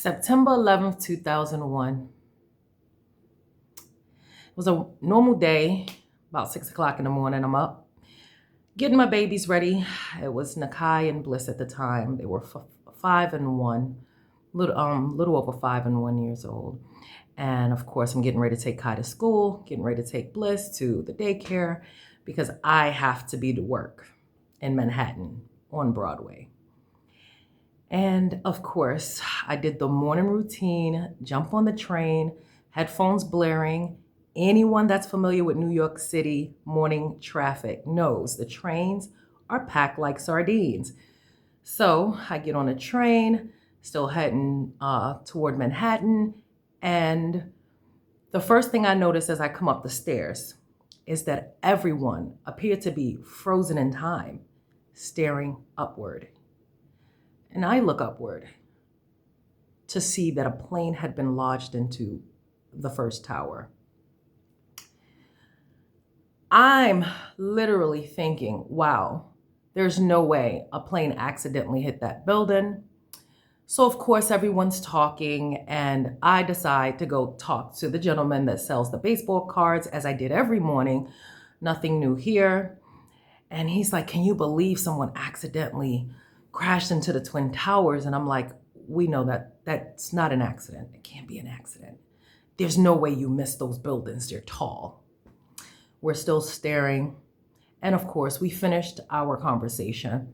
September 11th, 2001. It was a normal day, about 6 o'clock in the morning. I'm up, getting my babies ready. It was Nakai and Bliss at the time. They were 5 and 1, little over 5 and 1 years old. And of course, I'm getting ready to take Kai to school, getting ready to take Bliss to the daycare because I have to be to work in Manhattan on Broadway. And of course, I did the morning routine, jump on the train, headphones blaring. Anyone that's familiar with New York City morning traffic knows the trains are packed like sardines. So I get on a train, still heading toward Manhattan. And the first thing I notice as I come up the stairs is that everyone appeared to be frozen in time, staring upward. And I look upward to see that a plane had been lodged into the first tower. I'm literally thinking, wow, there's no way a plane accidentally hit that building. So of course everyone's talking, and I decide to go talk to the gentleman that sells the baseball cards, as I did every morning. Nothing new here. And he's like, can you believe someone accidentally crashed into the Twin Towers? And I'm like, we know that that's not an accident. It can't be an accident. There's no way you missed those buildings. They're tall. We're still staring. And of course, we finished our conversation.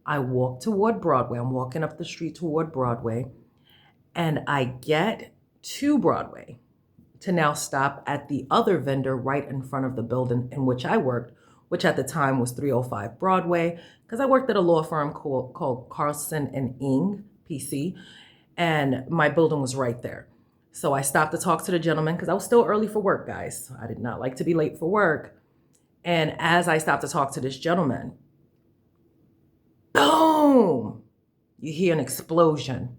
I walk toward Broadway. I'm walking up the street toward Broadway. And I get to Broadway to now stop at the other vendor right in front of the building in which I worked, which at the time was 305 Broadway, because I worked at a law firm called Carlson and Ing, PC, and my building was right there. So I stopped to talk to the gentleman because I was still early for work, guys. I did not like to be late for work. And as I stopped to talk to this gentleman, boom, you hear an explosion.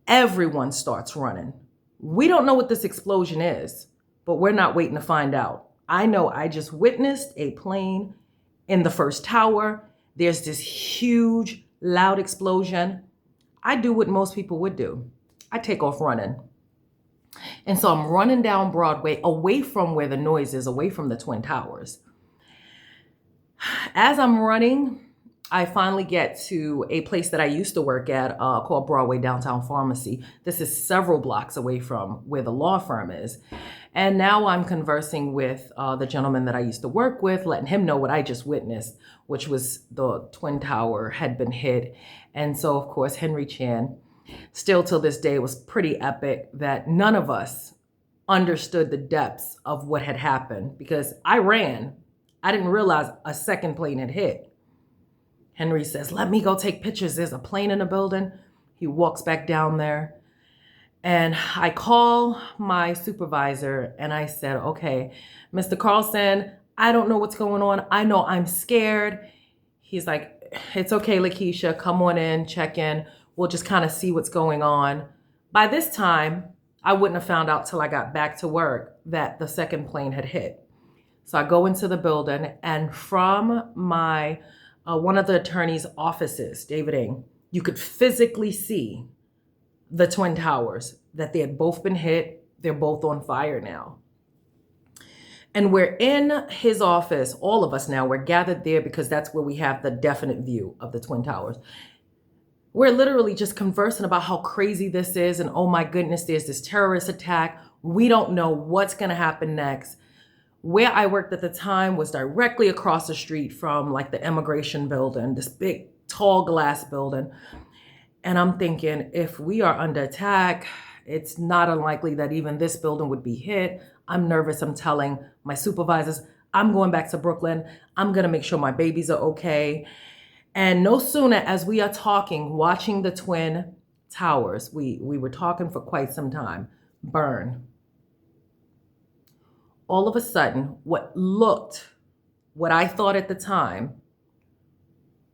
Everyone starts running. We don't know what this explosion is, but we're not waiting to find out. I know I just witnessed a plane in the first tower. There's this huge, loud explosion. I do what most people would do. I take off running. And so I'm running down Broadway, away from where the noise is, away from the Twin Towers. As I'm running, I finally get to a place that I used to work at called Broadway Downtown Pharmacy. This is several blocks away from where the law firm is. And now I'm conversing with the gentleman that I used to work with, letting him know what I just witnessed, which was the Twin Tower had been hit. And so, of course, Henry Chan, still till this day, was pretty epic that none of us understood the depths of what had happened because I ran. I didn't realize a second plane had hit. Henry says, let me go take pictures. There's a plane in the building. He walks back down there. And I call my supervisor and I said, okay, Mr. Carlson, I don't know what's going on. I know I'm scared. He's like, it's okay, Lakeisha, come on in, check in. We'll just kind of see what's going on. By this time, I wouldn't have found out till I got back to work that the second plane had hit. So I go into the building, and from my one of the attorney's offices, David Ing, you could physically see the Twin Towers, that they had both been hit. They're both on fire now. And we're in his office, all of us now, we're gathered there because that's where we have the definite view of the Twin Towers. We're literally just conversing about how crazy this is. And oh my goodness, there's this terrorist attack. We don't know what's going to happen next. Where I worked at the time was directly across the street from like the immigration building, this big, tall glass building. And I'm thinking, if we are under attack, it's not unlikely that even this building would be hit. I'm nervous. I'm telling my supervisors, I'm going back to Brooklyn. I'm going to make sure my babies are okay. And no sooner as we are talking, watching the Twin Towers, we were talking for quite some time, burn. All of a sudden, what I thought at the time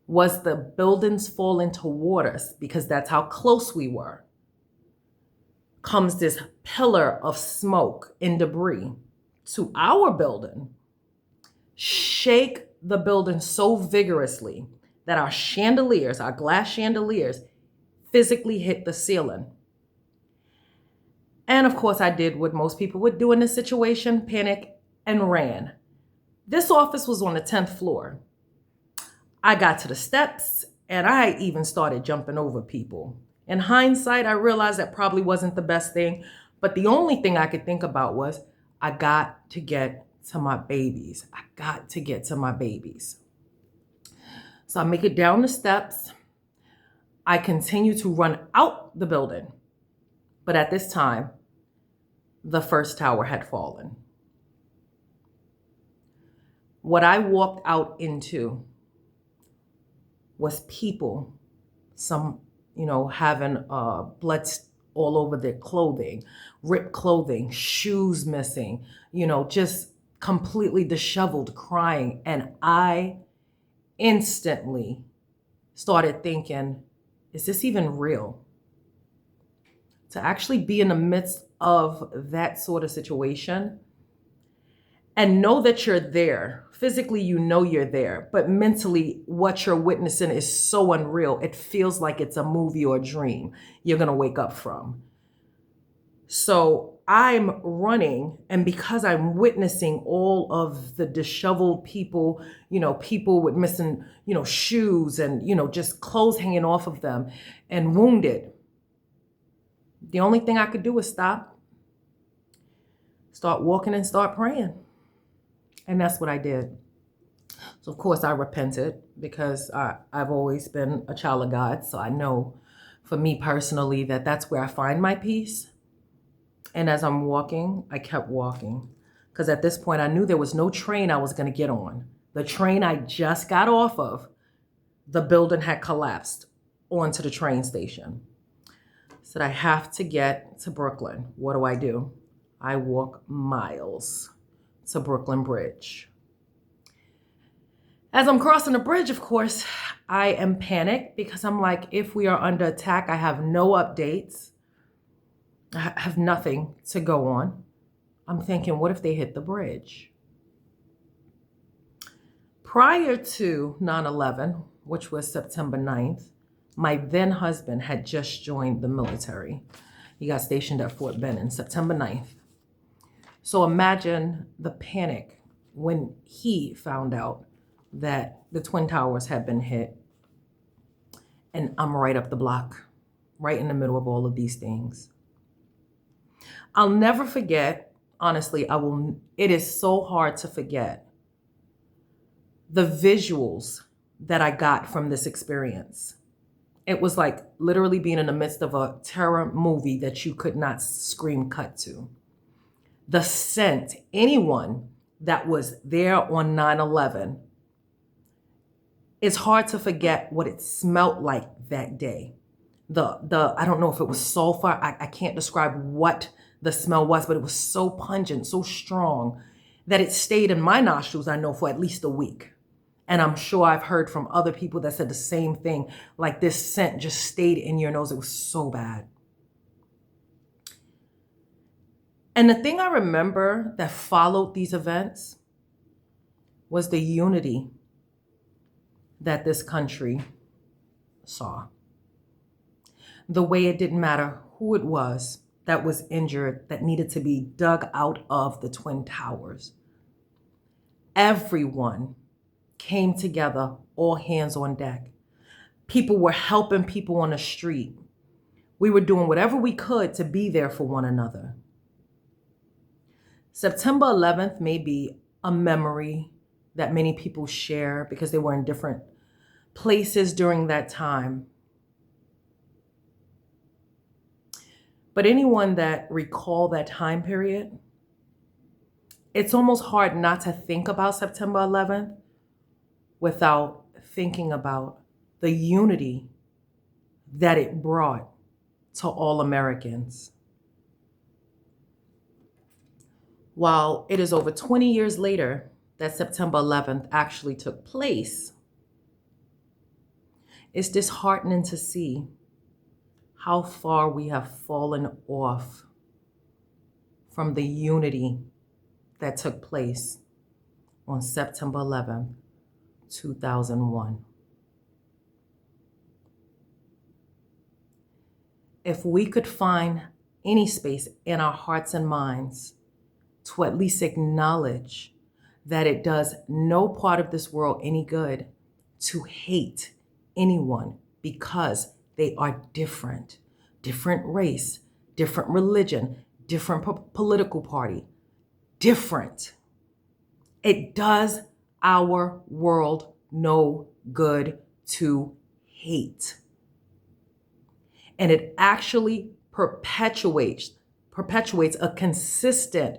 was the buildings falling toward us, because that's how close we were, comes this pillar of smoke and debris to our building, shake the building so vigorously that our chandeliers, our glass chandeliers, physically hit the ceiling. And of course, I did what most people would do in this situation, panic and ran. This office was on the 10th floor. I got to the steps and I even started jumping over people. In hindsight, I realized that probably wasn't the best thing, but the only thing I could think about was I got to get to my babies. I got to get to my babies. So I make it down the steps. I continue to run out the building. But at this time, the first tower had fallen. What I walked out into was people, some, having blood all over their clothing, ripped clothing, shoes missing, just completely disheveled, crying. And I instantly started thinking, is this even real? To actually be in the midst of that sort of situation and know that you're there. Physically, you're there, but mentally, what you're witnessing is so unreal. It feels like it's a movie or a dream you're going to wake up from. So I'm running, and because I'm witnessing all of the disheveled people, people with missing, shoes and, just clothes hanging off of them and wounded, the only thing I could do was start walking and start praying. And that's what I did. So of course I repented because I've always been a child of God. So I know for me personally that that's where I find my peace. And as I'm walking, I kept walking because at this point I knew there was no train I was going to get on. The train I just got off of, the building had collapsed onto the train station. I said, I have to get to Brooklyn. What do? I walk miles to Brooklyn Bridge. As I'm crossing the bridge, of course, I am panicked because I'm like, if we are under attack, I have no updates. I have nothing to go on. I'm thinking, what if they hit the bridge? Prior to 9/11, which was September 9th, my then husband had just joined the military. He got stationed at Fort Benning, September 9th. So imagine the panic when he found out that the Twin Towers had been hit. And I'm right up the block, right in the middle of all of these things. I'll never forget, honestly, it is so hard to forget the visuals that I got from this experience. It was like literally being in the midst of a terror movie that you could not scream cut to. The scent, anyone that was there on 9/11, it's hard to forget what it smelled like that day. I don't know if it was sulfur. I can't describe what the smell was, but it was so pungent, so strong that it stayed in my nostrils, I know, for at least a week. And I'm sure I've heard from other people that said the same thing, like this scent just stayed in your nose. It was so bad. And the thing I remember that followed these events was the unity that this country saw. The way it didn't matter who it was that was injured, that needed to be dug out of the Twin Towers. Everyone came together, all hands on deck. People were helping people on the street. We were doing whatever we could to be there for one another. September 11th may be a memory that many people share because they were in different places during that time. But anyone that recall that time period, it's almost hard not to think about September 11th without thinking about the unity that it brought to all Americans. While it is over 20 years later that September 11th actually took place, it's disheartening to see how far we have fallen off from the unity that took place on September 11th, 2001. if we could find any space in our hearts and minds to at least acknowledge that it does no part of this world any good to hate anyone because they are different, different race, different religion, different political party, different. It does our world no good to hate. And it actually perpetuates a consistent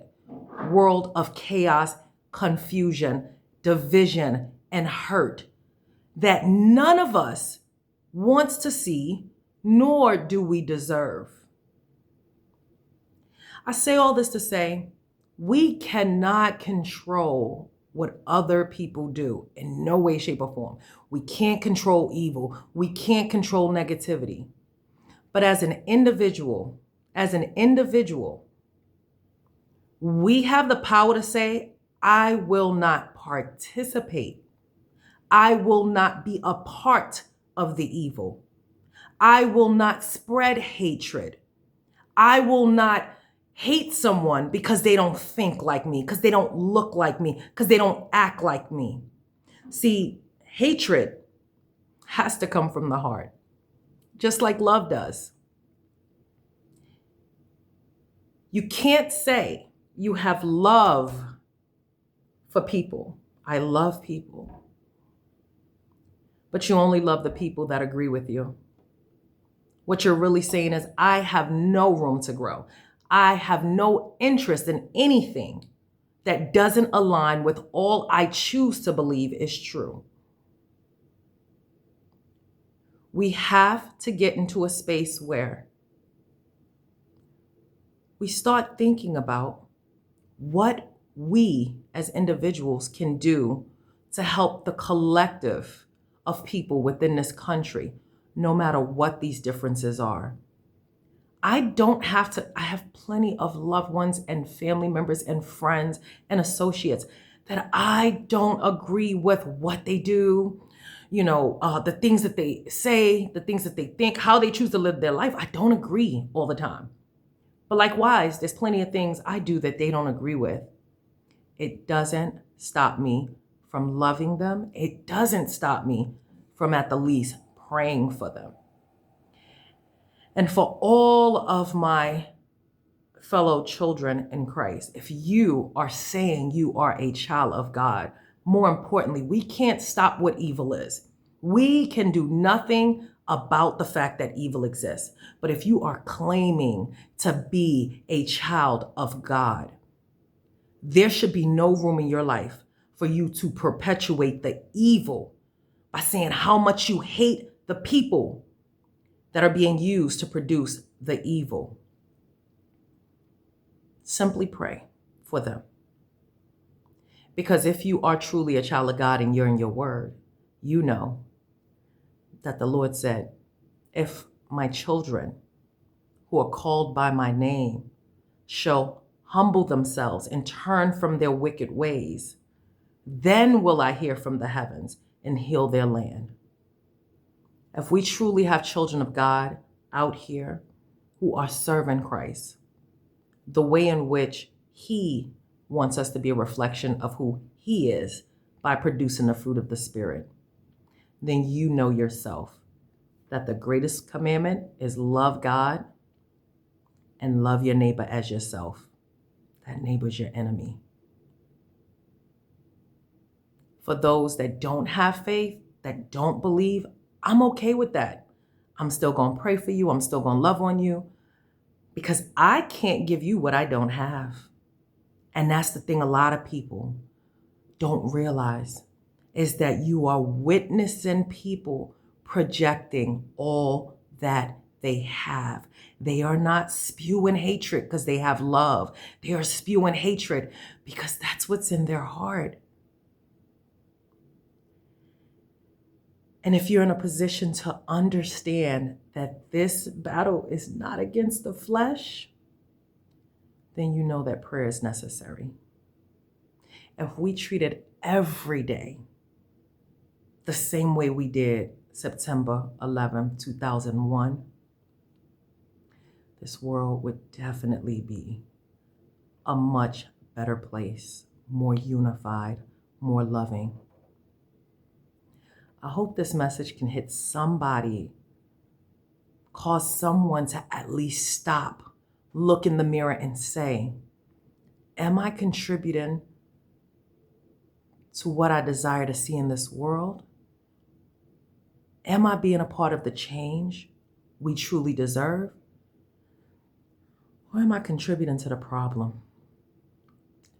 world of chaos, confusion, division, and hurt that none of us wants to see, nor do we deserve. I say all this to say, we cannot control what other people do in no way, shape, or form. We can't control evil. We can't control negativity. But as an individual, we have the power to say, I will not participate. I will not be a part of the evil. I will not spread hatred. I will not hate someone because they don't think like me, because they don't look like me, because they don't act like me. See, hatred has to come from the heart, just like love does. You can't say you have love for people. I love people. But you only love the people that agree with you. What you're really saying is, I have no room to grow. I have no interest in anything that doesn't align with all I choose to believe is true. We have to get into a space where we start thinking about what we as individuals can do to help the collective of people within this country, no matter what these differences are. I have plenty of loved ones and family members and friends and associates that I don't agree with what they do, the things that they say, the things that they think, how they choose to live their life. I don't agree all the time. But likewise, there's plenty of things I do that they don't agree with. It doesn't stop me from loving them. It doesn't stop me from at the least praying for them. And for all of my fellow children in Christ, if you are saying you are a child of God, more importantly, we can't stop what evil is. We can do nothing about the fact that evil exists. But if you are claiming to be a child of God, there should be no room in your life for you to perpetuate the evil by saying how much you hate the people that are being used to produce the evil. Simply pray for them. Because if you are truly a child of God and you're in your word, you know that the Lord said, if my children who are called by my name shall humble themselves and turn from their wicked ways, then will I hear from the heavens and heal their land. If we truly have children of God out here who are serving Christ, the way in which He wants us to be a reflection of who He is by producing the fruit of the Spirit, then you know yourself that the greatest commandment is love God and love your neighbor as yourself. That neighbor is your enemy. For those that don't have faith, that don't believe, I'm okay with that. I'm still going to pray for you. I'm still going to love on you because I can't give you what I don't have. And that's the thing a lot of people don't realize is that you are witnessing people projecting all that they have. They are not spewing hatred because they have love. They are spewing hatred because that's what's in their heart. And if you're in a position to understand that this battle is not against the flesh, then you know that prayer is necessary. If we treated every day the same way we did September 11, 2001, this world would definitely be a much better place, more unified, more loving. I hope this message can hit somebody, cause someone to at least stop, look in the mirror and say, am I contributing to what I desire to see in this world? Am I being a part of the change we truly deserve? Or am I contributing to the problem?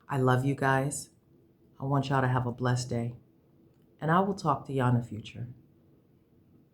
I love you guys. I want y'all to have a blessed day. And I will talk to y'all in the future.